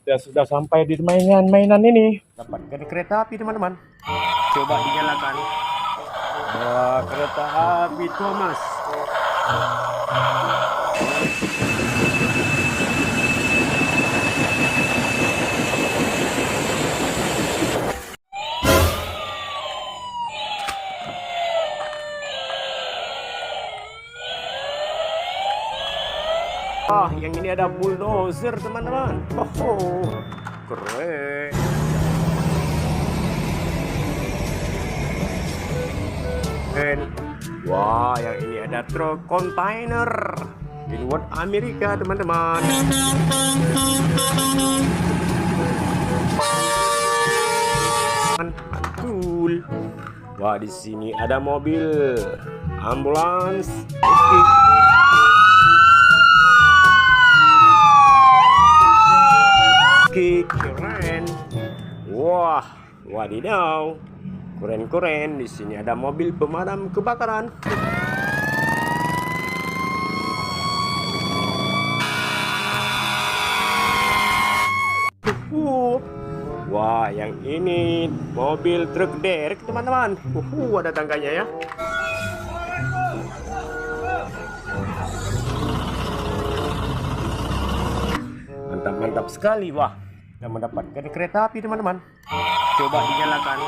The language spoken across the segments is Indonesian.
Kita sudah sampai di mainan ini. Dapatkan kereta api teman-teman. Coba dinyalakan. Wah, kereta api Thomas. Yang ini ada bulldozer teman-teman. Oh, keren. Wah, yang ini ada truk kontainer. Dibuat Amerika teman-teman. Mantul. Wah, di sini ada mobil ambulans. Keren. Wah, wadidaw. Keren. Di sini ada mobil pemadam kebakaran. Wah, yang ini mobil truk derek teman-teman. Ada tangkanya ya. Mantap sekali. Wah, kita mendapatkan kereta api teman-teman. Coba dinyalakan.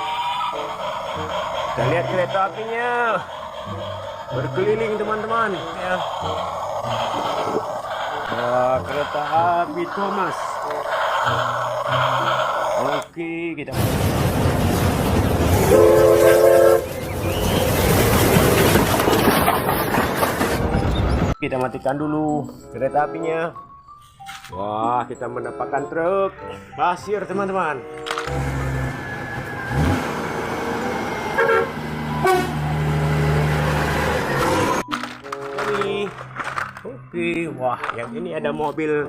Kita lihat kereta apinya berkeliling teman-teman ya. Wah, kereta api Thomas. Oke, kita matikan dulu kereta apinya. Wah, kita mendapatkan truk pasir teman-teman. Oke, wah, yang ini ada mobil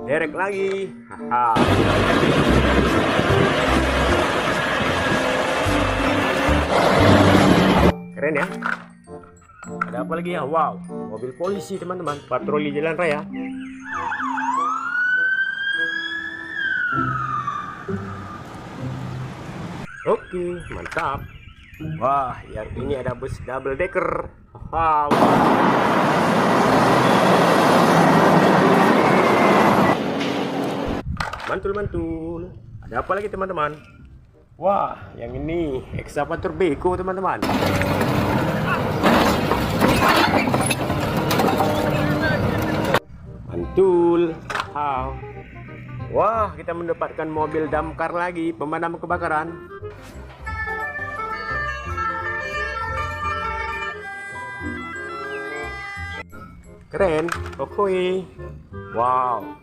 derek lagi. Keren ya. Ada apa lagi ya? Wow, mobil polisi teman-teman, patroli jalan raya. Oke, mantap. Wah, yang ini ada bus double decker. Wow. Mantul. Ada apa lagi teman-teman? Wah, yang ini ekskavator beko teman-teman. Mantul. Wow. Wah, kita mendapatkan mobil damkar lagi, pemadam kebakaran. Keren. Oke. Wow.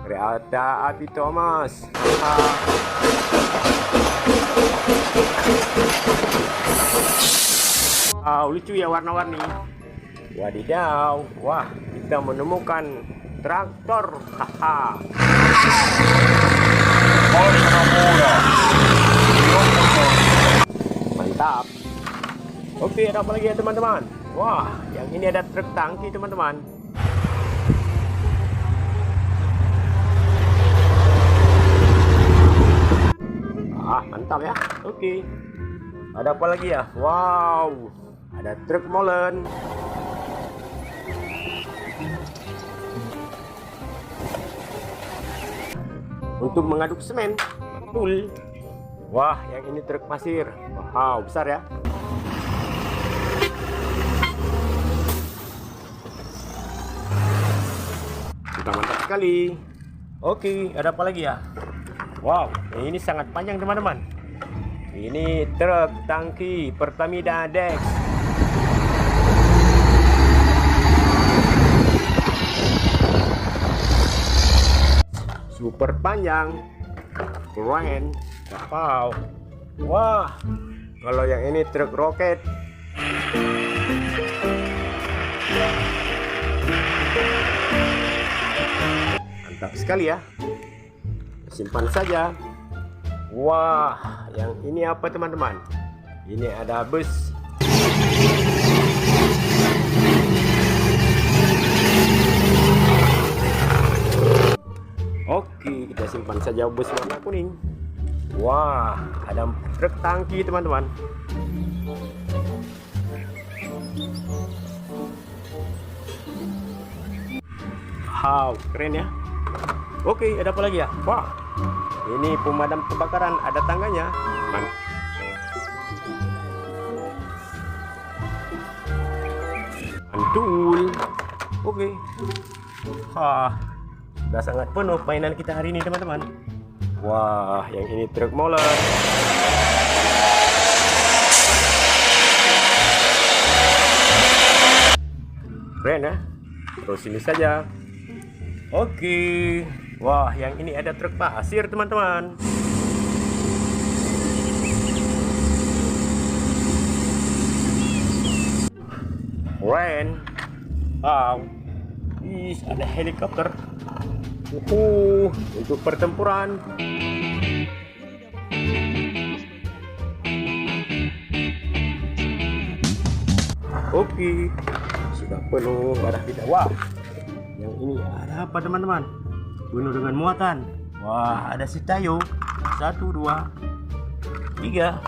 Kereta api Thomas. Wow, lucu ya warna-warni. Wadidaw. Wah, kita menemukan traktor. Mantap. Oke, ada apa lagi ya teman-teman? Wah, yang ini ada truk tangki teman-teman. Mantap ya. Oke. Ada apa lagi ya? Wow, ada truk molen. Untuk mengaduk semen. Betul. Wah, yang ini truk pasir. Wow, besar ya. Mantap sekali. Oke, ada apa lagi ya? Wow, ini sangat panjang teman-teman. Ini truk tangki Pertamina Dex. Super panjang. Keren. Wow. Wah, kalau yang ini truk roket. Mantap sekali ya. Simpan saja. Wah, yang ini apa teman-teman? Ini ada bus. Oke, kita simpan saja bus warna kuning. Wah, ada truk tangki teman-teman. Wow, keren ya. Oke, ada apa lagi ya? Wah, ini pemadam kebakaran, ada tangganya. Mantul. Oke. Sudah sangat penuh mainan kita hari ini teman-teman. Wah, yang ini truk molen. Keren ya. Terus ini saja. Oke. Wah, yang ini ada truk pasir teman-teman. Keren. Wow. Ada helikopter. Untuk pertempuran. Oke, sudah penuh barang kita. Wah, yang ini ada apa teman-teman? Penuh dengan muatan. Wah, ada si Tayo. 1, 2, 3.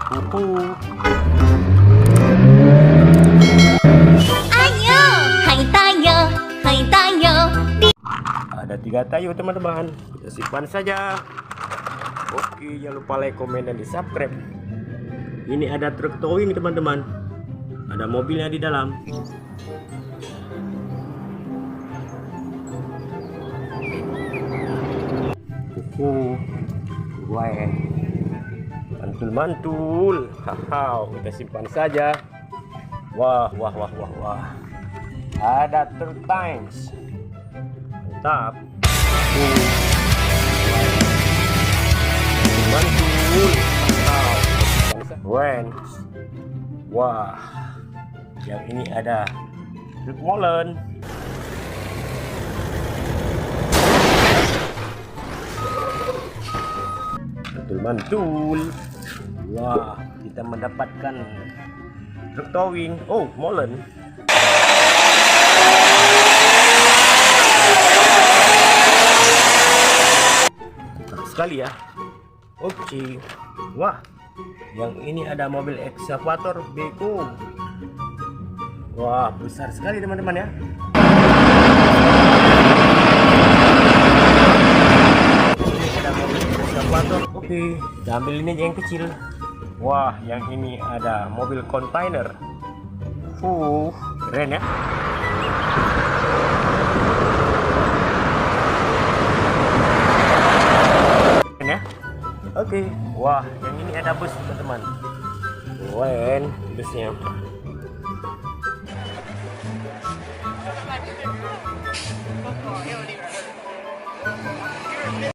Ayo, hai Tayo, hai Tayo. Ada 3 Tayo teman-teman. Kita simpan saja. Oke, jangan lupa like, komen, dan di subscribe. Ini ada truk towing teman-teman. Ada mobilnya di dalam. Wah, mantul-mantul. Haha, kita simpan saja. Wah. Ada truk tanks. Mantap. Mantul. Keren. Wah, yang ini ada truk molen. Mantul. Wah, kita mendapatkan truk towing. Oh, molen. Sekali ya. Oke. Wah, yang ini ada mobil ekskavator beko. Wah, besar sekali teman-teman ya. Ini ada mobil ekskavator. Oke, kita ambil ini aja yang kecil. Wah, yang ini ada mobil kontainer. Keren ya. Ya. Oke. Wah, yang ini ada bus teman-teman. Keren busnya.